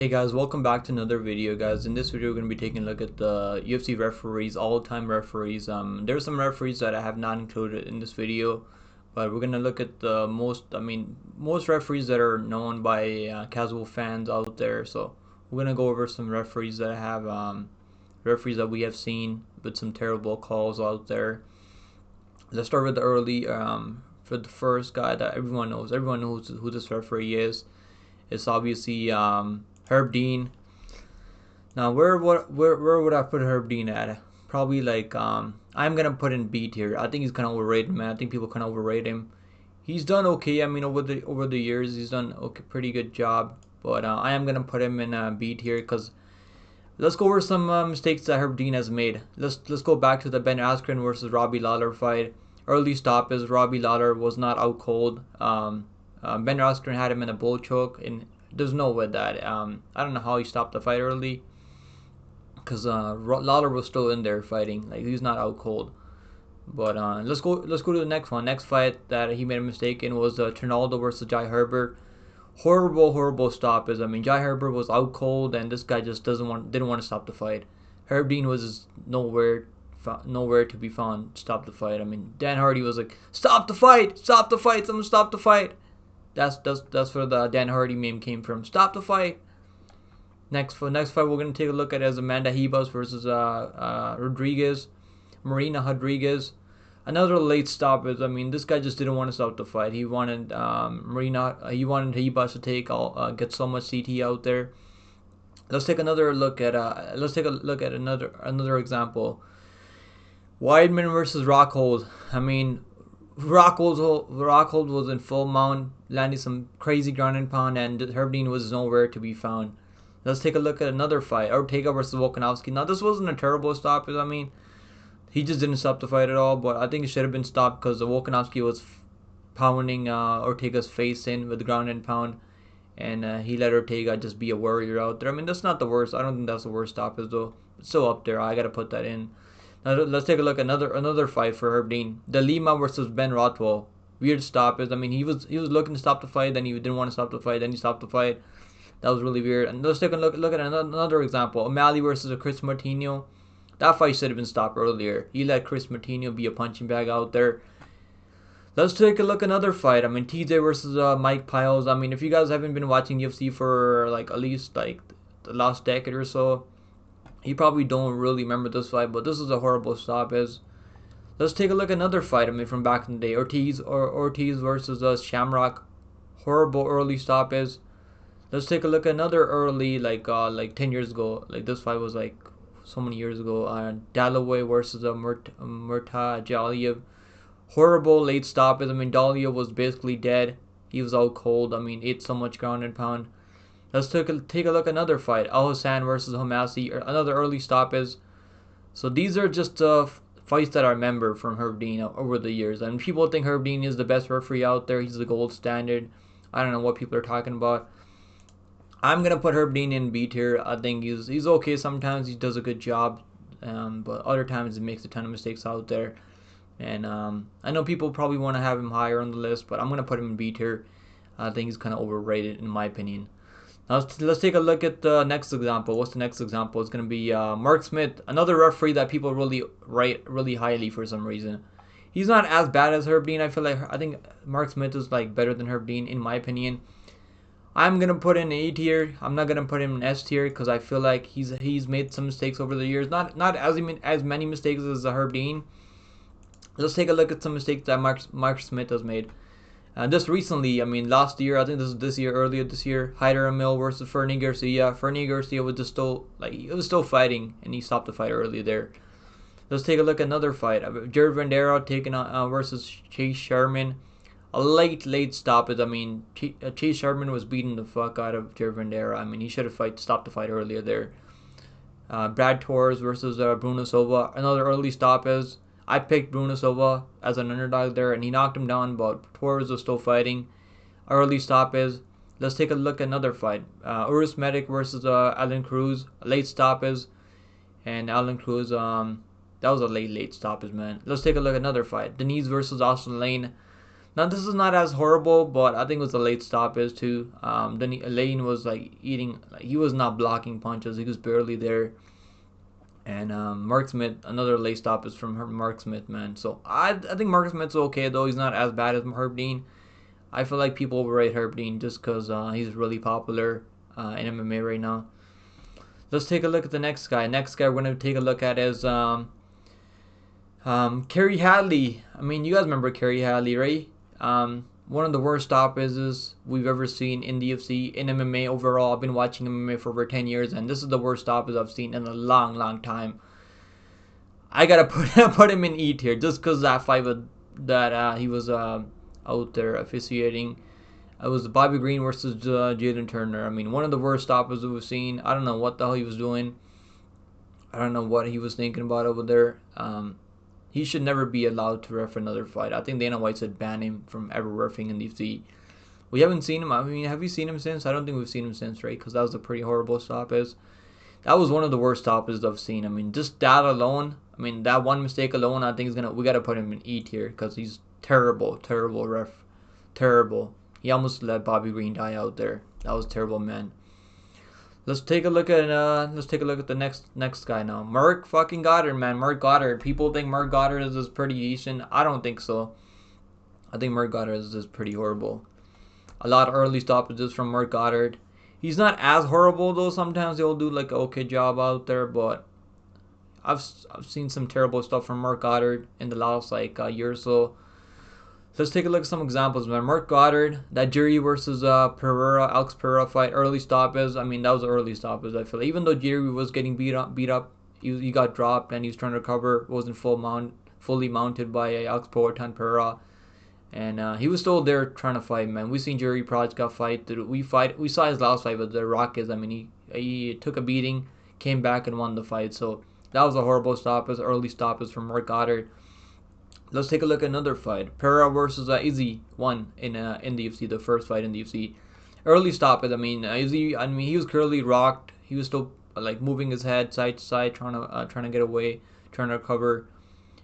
Hey guys, welcome back to another video, guys. In this video, we're going to be taking a look at the UFC referees, all-time referees. There's some referees that I have not included in this video, but we're going to look at the most referees that are known by casual fans out there. So we're going to go over some referees that have, referees that we have seen with some terrible calls out there. Let's start with the early, for the first guy that everyone knows. Everyone knows who this referee is. It's obviously, Herb Dean. Now, where would I put Herb Dean at? Probably like I'm gonna put in B tier. I think he's kind of overrated, man. I think people kind of overrate him. He's done okay. I mean, over the years, he's done okay, pretty good job. But I am gonna put him in B tier because let's go over some mistakes that Herb Dean has made. Let's go back to the Ben Askren versus Robbie Lawler fight. Early stoppage. Robbie Lawler was not out cold. Ben Askren had him in a bull choke, and there's no way that I don't know how he stopped the fight early, because Lawler was still in there fighting. Like, he's not out cold. But let's go to the next one. Next fight that he made a mistake in was Trinaldo versus Jai Herbert. Horrible stoppage. I mean, Jai Herbert was out cold, and this guy just didn't want to stop the fight. Herb Dean was nowhere to be found to stop the fight. I mean, Dan Hardy was like, "Stop the fight! Stop the fight! Someone stop the fight!" That's where the Dan Hardy meme came from. Stop the fight. Next fight we're gonna take a look at is Amanda Ribas versus Marina Rodriguez. Another late stoppage. I mean, this guy just didn't want to stop the fight. He wanted Ribas to get so much CT out there. Let's take a look at another example. Weidman versus Rockhold. I mean, Rockhold was in full mount, landing some crazy ground and pound, and Herb Dean was nowhere to be found. Let's take a look at another fight, Ortega versus Volkanovski. Now, this wasn't a terrible stoppage. I mean, he just didn't stop the fight at all, but I think it should have been stopped because Volkanovski was pounding Ortega's face in with the ground and pound, and he let Ortega just be a warrior out there. I mean, that's not the worst. I don't think that's the worst stoppage, though. It's still up there. I got to put that in. Now, let's take a look at another fight for Herb Dean. De Lima versus Ben Rothwell. Weird stoppage. I mean, he was looking to stop the fight, then he didn't want to stop the fight, then he stopped the fight. That was really weird. And let's take a look at another example. O'Malley versus Chris Martino. That fight should have been stopped earlier. He let Chris Martino be a punching bag out there. Let's take a look at another fight. I mean, TJ versus Mike Piles. I mean, if you guys haven't been watching UFC for like at least like the last decade or so, you probably don't really remember this fight, but this is a horrible stoppage. Let's take a look at another fight. I mean, from back in the day, Ortiz versus Shamrock. Horrible early stoppage. Let's take a look at another early, like 10 years ago. Like, this fight was like so many years ago. Dalloway versus Murta Jaliev. Horrible late stoppage. I mean, Dahlia was basically dead. He was out cold. I mean, ate so much ground and pound. Let's take a look at another fight. Al Hassan versus Homasi. Another early stoppage. So these are just fights that I remember from Herb Dean over the years. And people think Herb Dean is the best referee out there. He's the gold standard. I don't know what people are talking about. I'm gonna put Herb Dean in B tier. I think he's okay sometimes. He does a good job, but other times he makes a ton of mistakes out there. And I know people probably want to have him higher on the list, but I'm gonna put him in B tier. I think he's kind of overrated in my opinion. Now let's take a look at the next example. What's the next example? It's gonna be Mark Smith, another referee that people really rate really highly for some reason. He's not as bad as Herb Dean. I think Mark Smith is like better than Herb Dean in my opinion. I'm gonna put in A tier. I'm not gonna put him in S tier because I feel like he's made some mistakes over the years. Not as many mistakes as Herb Dean. Let's take a look at some mistakes that Mark Smith has made. Just recently, I mean, last year, I think earlier this year, Hyder Emil versus Fernie Garcia. Fernie Garcia was just still fighting, and he stopped the fight earlier there. Let's take a look at another fight. Jared Vanderaa taking on versus Chase Sherman. A late stoppage. I mean, Chase Sherman was beating the fuck out of Jared Vanderaa. I mean, he should have stopped the fight earlier there. Brad Torres versus Bruno Silva. Another early stoppage. I picked Bruno Silva as an underdog there, and he knocked him down, but Torres was still fighting. Early stoppage. Let's take a look at another fight. Urus Medic versus Alan Cruz. Late stoppage. And Alan Cruz, that was a late stoppage, man. Let's take a look at another fight. Denise versus Austin Lane. Now this is not as horrible, but I think it was a late stoppage too. Then Lane was like eating, like he was not blocking punches. He was barely there. And Mark Smith, another late stoppage from Mark Smith, man. So I think Mark Smith's okay though. He's not as bad as Herb Dean. I feel like people overrate Herb Dean just because he's really popular in MMA right now. Let's take a look at the next guy. Next guy we're gonna take a look at is Kerry Hadley. I mean, you guys remember Kerry Hadley, right? One of the worst stoppages we've ever seen in the UFC, in MMA overall. I've been watching MMA for over 10 years, and this is the worst stoppage I've seen in a long, long time. I gotta put him in E tier just because that fight that he was out there officiating. It was Bobby Green versus Jaden Turner. I mean, one of the worst stoppages we've seen. I don't know what the hell he was doing. I don't know what he was thinking about over there. He should never be allowed to ref another fight. I think Dana White should ban him from ever refing in the UFC. We haven't seen him. I mean, have you seen him since? I don't think we've seen him since, right? Because that was a pretty horrible stoppage. That was one of the worst stoppages I've seen. I mean, just that alone. I mean, that one mistake alone, I think is gonna. We gotta put him in E tier because he's terrible, terrible ref, terrible. He almost let Bobby Green die out there. That was terrible, man. Let's take a look at the next guy now. Mark fucking Goddard, man. Mark Goddard. People think Mark Goddard is pretty decent. I don't think so. I think Mark Goddard is just pretty horrible. A lot of early stoppages from Mark Goddard. He's not as horrible though. Sometimes he'll do like an okay job out there, but I've seen some terrible stuff from Mark Goddard in the last like year or so. So let's take a look at some examples, man. Mark Goddard, that Jerry versus Alex Pereira fight, early stoppage. I mean, that was an early stoppage. I feel even though Jerry was getting beat up, he got dropped and he was trying to recover. Wasn't fully mounted by Alex Pereira, and he was still there trying to fight, man. We seen Jerry Prochka fight. We saw his last fight with the Rockets. I mean, he took a beating, came back and won the fight. So that was a horrible stoppage, early stoppage from Mark Goddard. Let's take a look at another fight. Pereira versus Izzy won in the UFC, the first fight in the UFC. Early stoppage. I mean, Izzy. I mean, he was clearly rocked. He was still like moving his head side to side, trying to get away, trying to recover.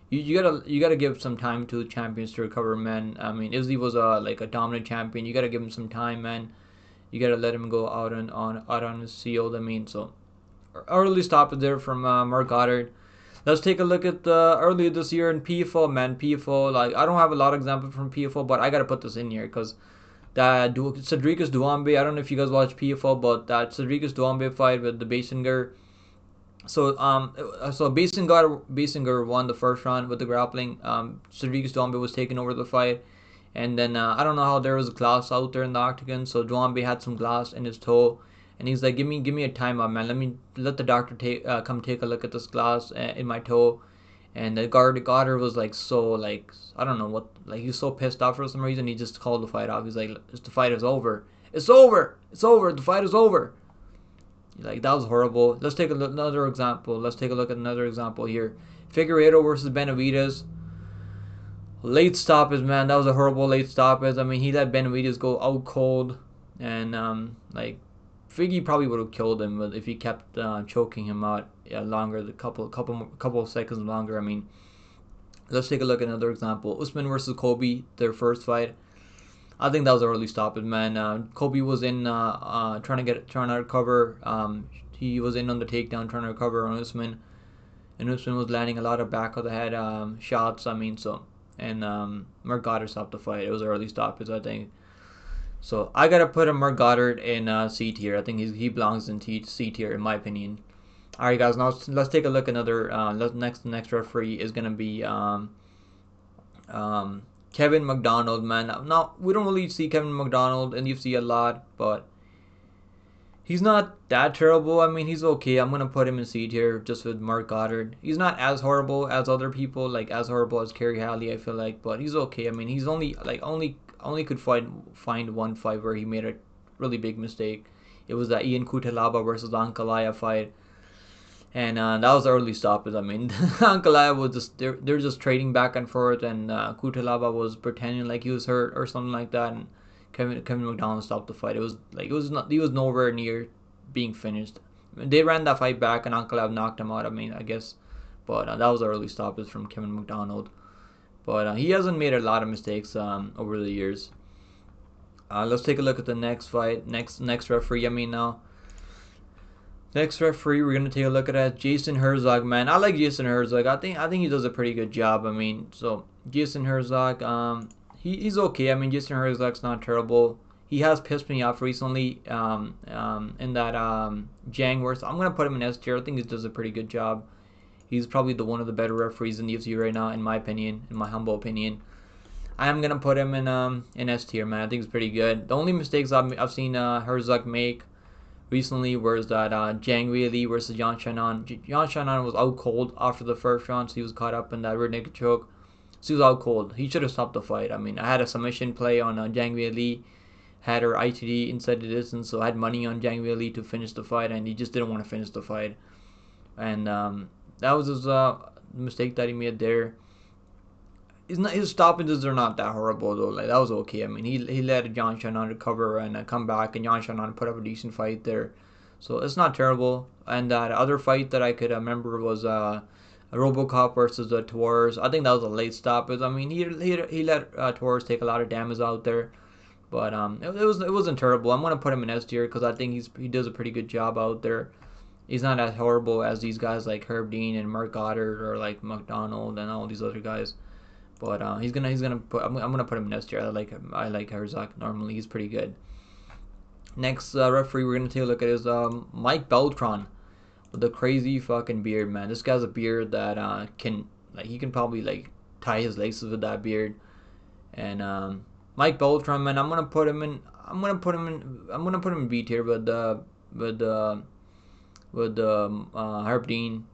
You gotta give some time to champions to recover, man. I mean, Izzy was like a dominant champion. You gotta give him some time, man. You gotta let him go out on his shield. I mean, so early stoppage there from Mark Goddard. Let's take a look at earlier this year in PFL, man. PFL, like I don't have a lot of examples from PFL, but I gotta put this in here because that Cedricus Duambe. I don't know if you guys watch PFL, but that Cedricus Duambe fight with the Basinger. So Basinger won the first round with the grappling. Cedricus Duambe was taking over the fight, and then I don't know how there was glass out there in the octagon, so Duambe had some glass in his toe. And he's like, give me a timeout, man. Let the doctor come take a look at this glass in my toe. And the Goddard was like so like I don't know what, like he was so pissed off for some reason he just called the fight off. He's like, the fight is over. It's over. It's over. The fight is over. Like that was horrible. Let's take another example. Let's take a look at another example here. Figueiredo versus Benavidez. Late stoppage, man. That was a horrible late stoppage. I mean, he let Benavidez go out cold, and like Figgy probably would have killed him if he kept choking him out longer, the couple of seconds longer. I mean, let's take a look at another example. Usman versus Kobe, their first fight. I think that was an early stoppage, man. Kobe was in trying to recover. He was in on the takedown, trying to recover on Usman, and Usman was landing a lot of back of the head shots. I mean, so and Mark Goddard stopped the fight. It was an early stoppage, I think. So I gotta put Mark Goddard in C tier. I think he belongs in C tier in my opinion. All right, guys. Now let's take a look. Another next referee is gonna be Kevin McDonald. Man, now we don't really see Kevin McDonald in UFC a lot, but he's not that terrible. I mean, he's okay. I'm gonna put him in C tier just with Mark Goddard. He's not as horrible as other people, like as horrible as Kerry Halley, I feel like, but he's okay. I mean, he's only could find one fight where he made a really big mistake. It was that Ian Kutalaba versus Ankalaev fight, and that was the early stoppage. I mean, Ankalaev was just they're just trading back and forth, and Kutalaba was pretending like he was hurt or something like that, and Kevin McDonald stopped the fight. He was nowhere near being finished. I mean, they ran that fight back, and Ankalaev knocked him out. I mean, I guess, but that was the early stoppage from Kevin McDonald. but he hasn't made a lot of mistakes over the years. Let's take a look at the next fight. Next referee. Next referee we're gonna take a look at Jason Herzog. Man, I like Jason Herzog. I think he does a pretty good job. So Jason Herzog, he's okay. Jason Herzog's not terrible. He has pissed me off recently in that Jang Wars. I'm gonna put him in S tier. I think he does a pretty good job. He's probably one of the better referees in the UFC right now, in my opinion, in my humble opinion. I am gonna put him in S tier, man. I think he's pretty good. The only mistakes I've seen Herzog make recently was that Jang Wei Lee versus Yan Shannon. Yan Shannon was out cold after the first round, so he was caught up in that rear naked choke. So he was out cold. He should have stopped the fight. I had a submission play on Jang Wei Lee, had her ITD inside the distance, so I had money on Jang Wei Lee to finish the fight, and he just didn't want to finish the fight. And that was his mistake that he made there. His stoppages are not that horrible though. Like, that was okay. He let Yan Shannon recover and come back, and Yan Shannon put up a decent fight there, so it's not terrible. And that other fight that I could remember was RoboCop versus Torres. I think that was a late stoppage. He let Torres take a lot of damage out there, but it wasn't terrible. I'm gonna put him in S tier because I think he does a pretty good job out there. He's not as horrible as these guys like Herb Dean and Mark Goddard or like McDonald and all these other guys. But I'm gonna put him in S tier. I like Herzog. Normally he's pretty good. Next referee we're gonna take a look at is Mike Beltran with the crazy fucking beard, man. This guy's a beard that he can probably tie his laces with that beard. And Mike Beltran, man, I'm gonna put him in B tier with Herb Dean.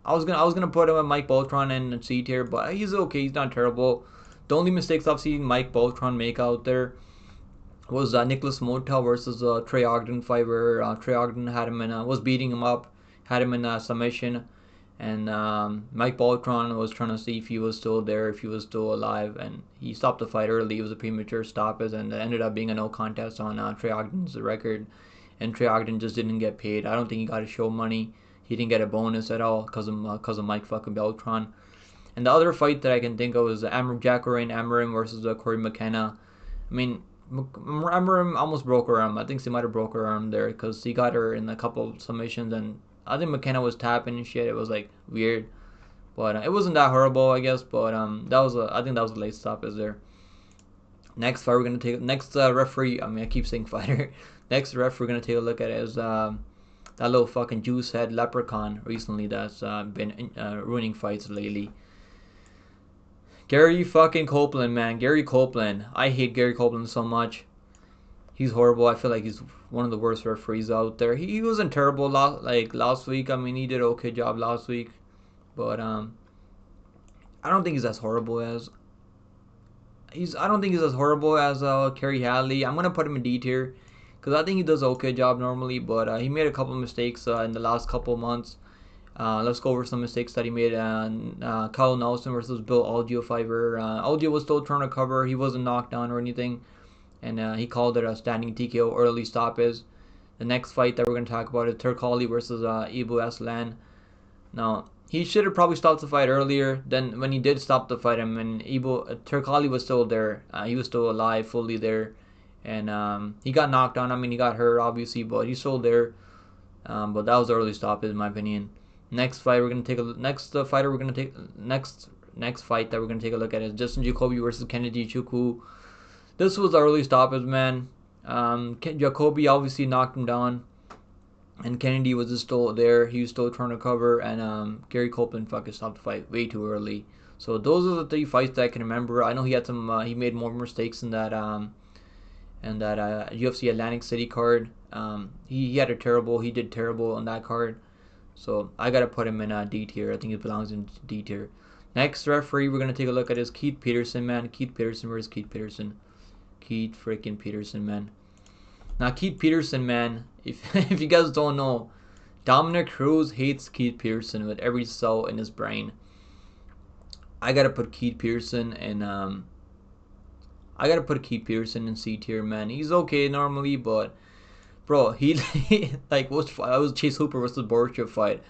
I was gonna put him at Mike Beltran in C tier, but he's okay. He's not terrible. The only mistakes I've seen Mike Beltran make out there was Nicholas Motel versus Trey Ogden fight, where Trey Ogden had him was beating him up, had him in submission, and Mike Beltran was trying to see if he was still there, if he was still alive, and he stopped the fight early. It was a premature stoppage, and it ended up being a no contest on Trey Ogden's record, and Trey Ogden just didn't get paid. I don't think he got his show money. He didn't get a bonus at all because of Mike fucking Beltran. And the other fight that I can think of is Jacqueline Amarim versus Corey McKenna. Amarim almost broke her arm. I think she might have broke her arm there because he got her in a couple of submissions, and I think McKenna was tapping and shit. It was weird, but it wasn't that horrible, I guess. But I think that was a late stoppage there. Next fight we're gonna take referee. I keep saying fighter. Next ref we're gonna take a look at is that little fucking juice head leprechaun recently that's been ruining fights lately. Gary fucking Copeland, man. Gary Copeland. I hate Gary Copeland so much. He's horrible. I feel like he's one of the worst referees out there. He wasn't terrible last week. He did an okay job last week, but I don't think he's as horrible as Kerry Hadley. I'm gonna put him in D tier because I think he does an okay job normally, but he made a couple mistakes in the last couple of months. Let's go over some mistakes that he made. Kyle Nelson versus Bill Algeo fight. Algeo was still trying to cover. He wasn't knocked down or anything, and he called it a standing TKO early stoppage. The next fight that we're going to talk about is Turkali versus Ibu Aslan. Now, he should have probably stopped the fight earlier. Then when he did stop the fight, Turkali was still there. He was still alive, fully there. And he got knocked down. He got hurt, obviously, but he's still there. But that was the early stoppage, in my opinion. Next fight we're gonna take next fight that we're gonna take a look at is Justin Jacoby versus Kennedy Chukwu. This was the early stoppage, man. Jacoby obviously knocked him down, and Kennedy was just still there. He was still trying to cover, and Gary Copeland fucking stopped the fight way too early. So those are the 3 fights that I can remember. I know he had he made more mistakes in that UFC Atlantic City card. He did terrible on that card. So I gotta put him in D tier. I think he belongs in D tier. Next referee we're gonna take a look at is Keith Peterson, man. Keith Peterson versus Keith Peterson. Keith freaking Peterson, man. Now Keith Peterson, man. If you guys don't know, Dominic Cruz hates Keith Peterson with every cell in his brain. I gotta put Keith Peterson in C tier, man. He's okay normally, but bro, that was Chase Hooper versus Borgia fight.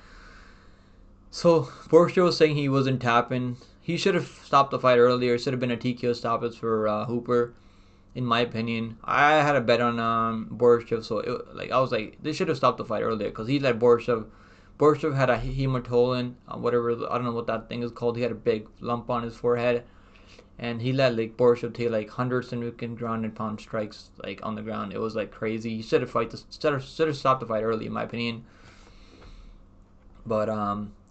So Borgia was saying he wasn't tapping. he should have stopped the fight earlier. It should have been a TKO stoppage for Hooper, in my opinion. I had a bet on Borishev, so I was like, they should have stopped the fight earlier because he let Borishev. Borishev had a hematolin, whatever, I don't know what that thing is called. He had a big lump on his forehead, and he let like Borishev take like 100 significant ground and pound strikes like on the ground. It was like crazy. He should have stopped the fight early, in my opinion. But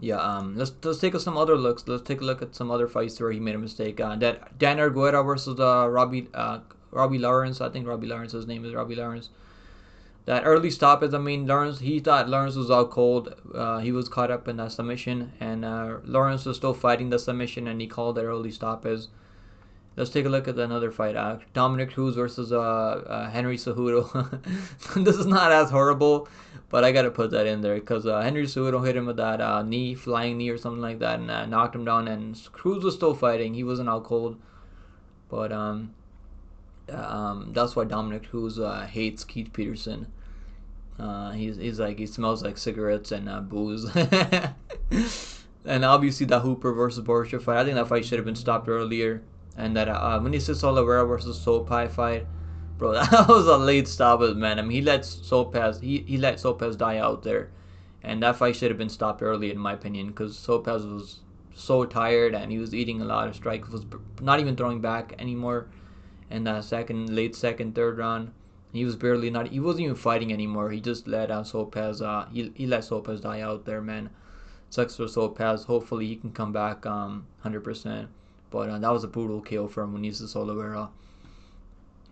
let's take some other looks. Let's take a look at some other fights where he made a mistake. That Dan Argueta versus Robbie Lawrence. I think Robbie Lawrence. His name is Robbie Lawrence. That early stoppage. I mean, Lawrence. He thought Lawrence was out cold. He was caught up in that submission, and Lawrence was still fighting the submission, and he called that early stoppage. Let's take a look at another fight. Dominic Cruz versus Henry Cejudo. This is not as horrible, but I gotta put that in there because Henry Cejudo hit him with that flying knee or something like that, and knocked him down. And Cruz was still fighting. He wasn't out cold, but that's why Dominic Cruz hates Keith Peterson. He's like, he smells like cigarettes and booze. And obviously that Hooper versus Borishev fight. I think that fight should have been stopped earlier. And that Vinicius Oliveira versus Sopai fight, bro, that was a late stoppage, man. I mean, he let Sopas die out there, and that fight should have been stopped early, in my opinion, because Sopas was so tired and he was eating a lot of strikes, was not even throwing back anymore. In that late second, third round, he was he wasn't even fighting anymore. He just let Sopas, he let Sopas die out there, man. Sucks for Sopas. Hopefully he can come back 100%. But that was a brutal KO from Vinicius Oliveira.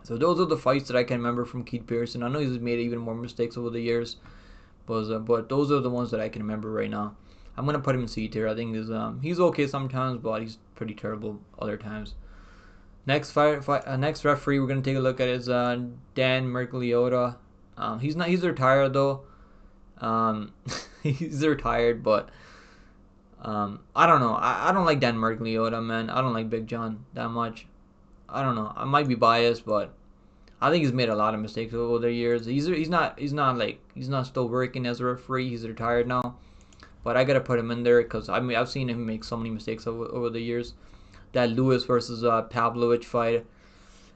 So those are the fights that I can remember from Keith Pearson. I know he's made even more mistakes over the years, but those are the ones that I can remember right now. I'm gonna put him in C tier. I think he's okay sometimes, but he's pretty terrible other times. Next next referee we're gonna take a look at is Dan Mergliota. He's retired though. He's retired, but. I don't know. I don't like Dan Mergliota, man. I don't like Big John that much. I don't know. I might be biased, but I think he's made a lot of mistakes over the years. He's not still working as a referee. He's retired now, but I gotta put him in there because I mean I've seen him make so many mistakes over the years. That Lewis versus Pavlovich fight.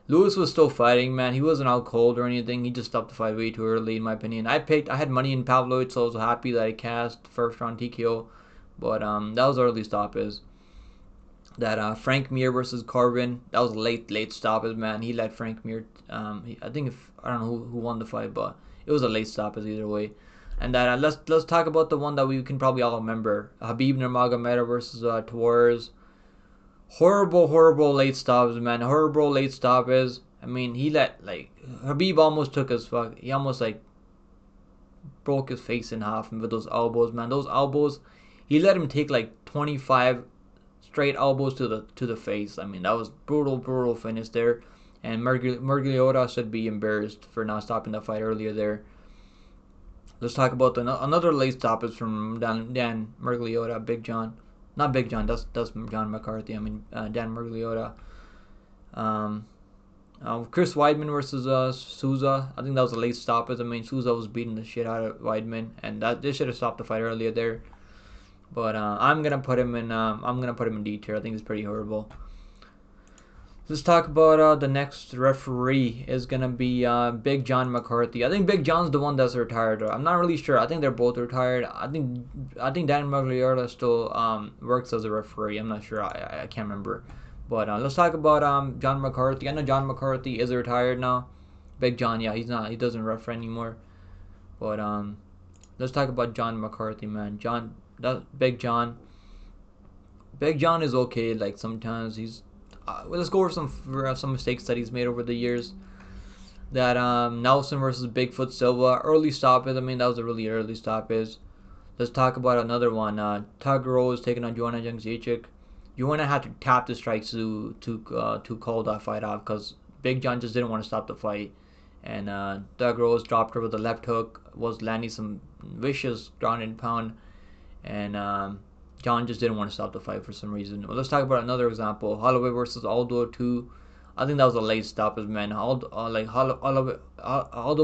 Lewis was still fighting, man. He wasn't out cold or anything. He just stopped the fight way too early, in my opinion. I had money in Pavlovich, so I was happy that I cast first round TKO. But that was early stoppage. That Frank Mir versus Corbin, that was late stoppage, man. He let Frank Mir. I don't know who won the fight, but it was a late stoppage either way. And that let's talk about the one that we can probably all remember: Habib Nurmagomedov versus Tavares. Horrible late stoppage, man. Horrible late stoppage. I mean, Habib almost took his fuck. He almost broke his face in half with those elbows, man. Those elbows. He let him take 25 straight elbows to the face. I mean, that was brutal finish there. And Mergliota should be embarrassed for not stopping the fight earlier there. Let's talk about another late stoppage from Dan Mergliota, Big John. Not Big John, that's John McCarthy. I mean, Dan Mergliota. Chris Weidman versus Souza. I think that was a late stoppage. I mean, Souza was beating the shit out of Weidman, and they should have stopped the fight earlier there. But I'm gonna put him in D tier. I think it's pretty horrible. Let's talk about the next referee is gonna be Big John McCarthy. I think Big John's the one that's retired. I'm not really sure. I think they're both retired. I think Dan Magliota still works as a referee. I'm not sure. I can't remember. But let's talk about John McCarthy. I know John McCarthy is retired now. Big John, yeah, he's not. He doesn't referee anymore. But let's talk about John McCarthy, man. Big John. Big John is okay. Sometimes he's. Let's go over some mistakes that he's made over the years. That Nelson versus Bigfoot Silva, early stoppage. I mean, that was a really early stoppage. Let's talk about another one. Tug Rose taking on Joanna Jędrzejczyk. Joanna had to tap the strikes to call that fight off because Big John just didn't want to stop the fight. And Doug Rose dropped her with a left hook, was landing some vicious ground and pound. And John just didn't want to stop the fight for some reason. Well, let's talk about another example. Holloway versus Aldo 2. I think that was a late stoppage, man. Aldo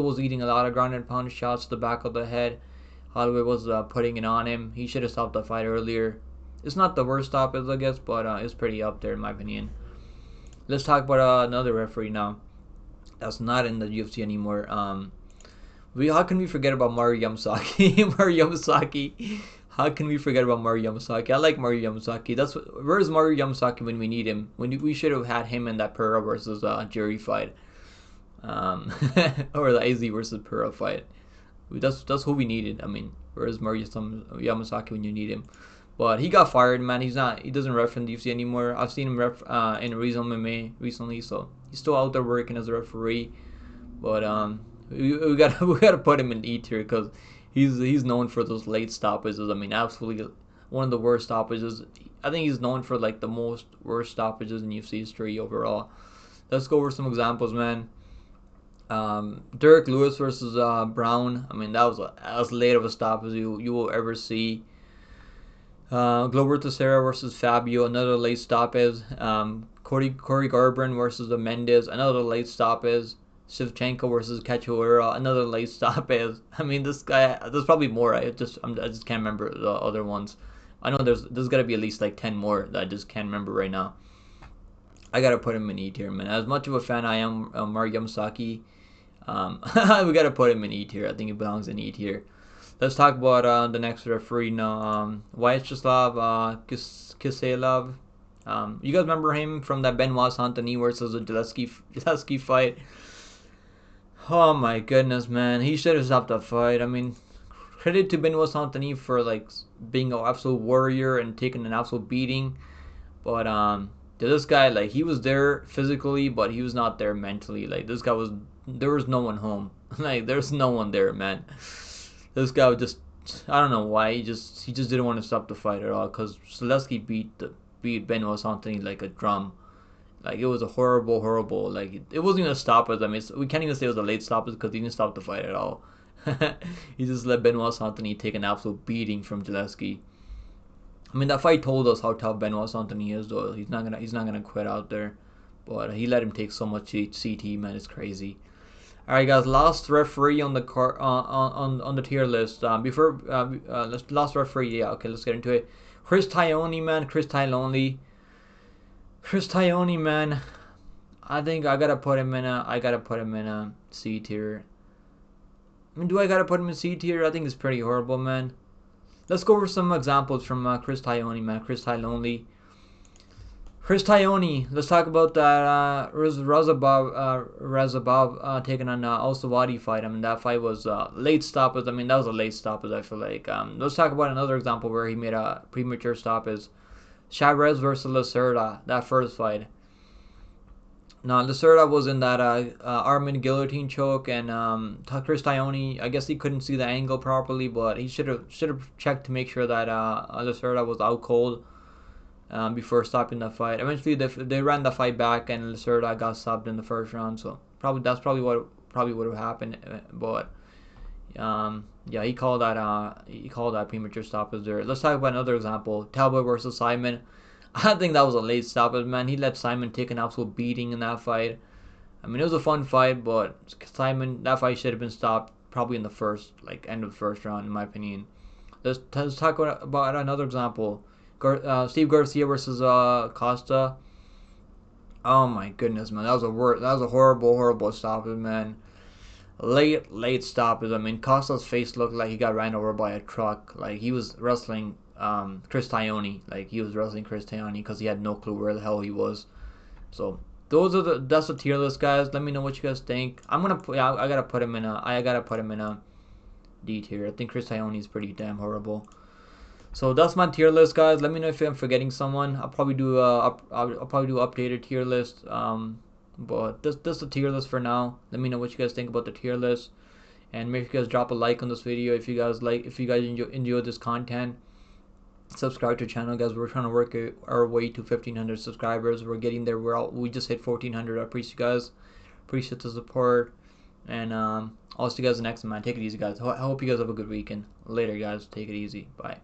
was eating a lot of ground and pound shots to the back of the head. Holloway was putting it on him. He should have stopped the fight earlier. It's not the worst stoppage, I guess, but it's pretty up there in my opinion. Let's talk about another referee now. That's not in the UFC anymore. How can we forget about Mario Yamasaki? Mario Yamasaki. How can we forget about Mario Yamasaki? I like Mario Yamasaki. Where's Mario Yamasaki when we need him? We should have had him in that Pereira versus Jerry fight, or the AZ versus Pereira fight. That's who we needed. I mean, where's Mario Yamasaki when you need him? But he got fired, man. He doesn't ref in the UFC anymore. I've seen him ref in Reason MMA recently, so he's still out there working as a referee. But we gotta put him in E tier because he's known for those late stoppages. I mean, absolutely one of the worst stoppages. I think he's known for like the most worst stoppages in UFC history overall. Let's go over some examples, man. Derek Lewis versus Brown. I mean, that was as late of a stop as you will ever see. Glover Teixeira versus Fabio, another late stoppage. Corey Garbrandt versus Mendes, another late stoppage. Shevchenko versus Cachoeira, another late stoppage. I mean, this guy. There's probably more. I just can't remember the other ones. I know there's got to be at least like 10 more that I just can't remember right now. I gotta put him in E tier, man. As much of a fan I am of Mario Yamasaki, we gotta put him in E tier. I think he belongs in E tier. Let's talk about the next referee now. Vyacheslav Kiselov. You guys remember him from that Benoit Saint-Denis versus the Gillespie fight? Oh my goodness, man. He should have stopped that fight. I mean, credit to Benoit Saint-Denis for like being an absolute warrior and taking an absolute beating. But this guy, like, he was there physically, but he was not there mentally. Like, this guy was, there was no one home. Like, there's no one there, man. This guy was just, I don't know why, he just didn't want to stop the fight at all. Cause Zaleski beat Benoit Saint-Denis like a drum. Like, it was a horrible, like, it wasn't even a stoppage. I mean, we can't even say it was a late stoppage because he didn't stop the fight at all. He just let Benoit Saint-Denis take an absolute beating from Zaleski. I mean, that fight told us how tough Benoit Saint-Denis is, though. He's not gonna quit out there, but he let him take so much CT, man. It's crazy. All right, guys. Last referee on the on the tier list. Last referee. Yeah. Okay. Let's get into it. Chris Taglioni, man. Chris Taglioni, man. I think I gotta put him in a C tier. I mean, do I gotta put him in C tier? I think it's pretty horrible, man. Let's go over some examples from Chris Taglioni, man. Chris Taglioni. Let's talk about that Razabov taking on Al-Sawadi fight. I mean, that fight was late stoppage. I mean, that was a late stoppage, I feel like. Let's talk about another example where he made a premature stoppage. Chavez versus Lacerda, that first fight. Now, Lacerda was in that Armin guillotine choke, and Chris Taglioni, I guess he couldn't see the angle properly, but he should have checked to make sure that Lacerda was out cold before stopping the fight. Eventually, they ran the fight back, and Lacerda got stopped in the first round. So that's probably what would have happened. But yeah, he called that premature stoppage there. Let's talk about another example: Talbot versus Simon. I think that was a late stoppage, man. He let Simon take an absolute beating in that fight. I mean, it was a fun fight, but that fight should have been stopped probably in the end of the first round, in my opinion. Let's talk about another example. Steve Garcia versus Costa. Oh my goodness, man. That was a horrible stoppage, man. Late stoppage. I mean, Costa's face looked like he got ran over by a truck. Like, he was wrestling Chris Taglioni. Like, he was wrestling Chris Taglioni because he had no clue where the hell he was. So that's the tier list, guys. Let me know what you guys think. I gotta put him in a D tier. I think Chris Taglioni is pretty damn horrible. So that's my tier list, guys. Let me know if I'm forgetting someone. I'll probably do updated tier list. But that's the tier list for now. Let me know what you guys think about the tier list, and make sure you guys drop a like on this video if you guys enjoy this content. Subscribe to the channel, guys. We're trying to work our way to 1,500 subscribers. We're getting there. We just hit 1,400. I appreciate you guys. Appreciate the support. And I'll see you guys next time, man. Take it easy, guys. I hope you guys have a good weekend. Later, guys. Take it easy. Bye.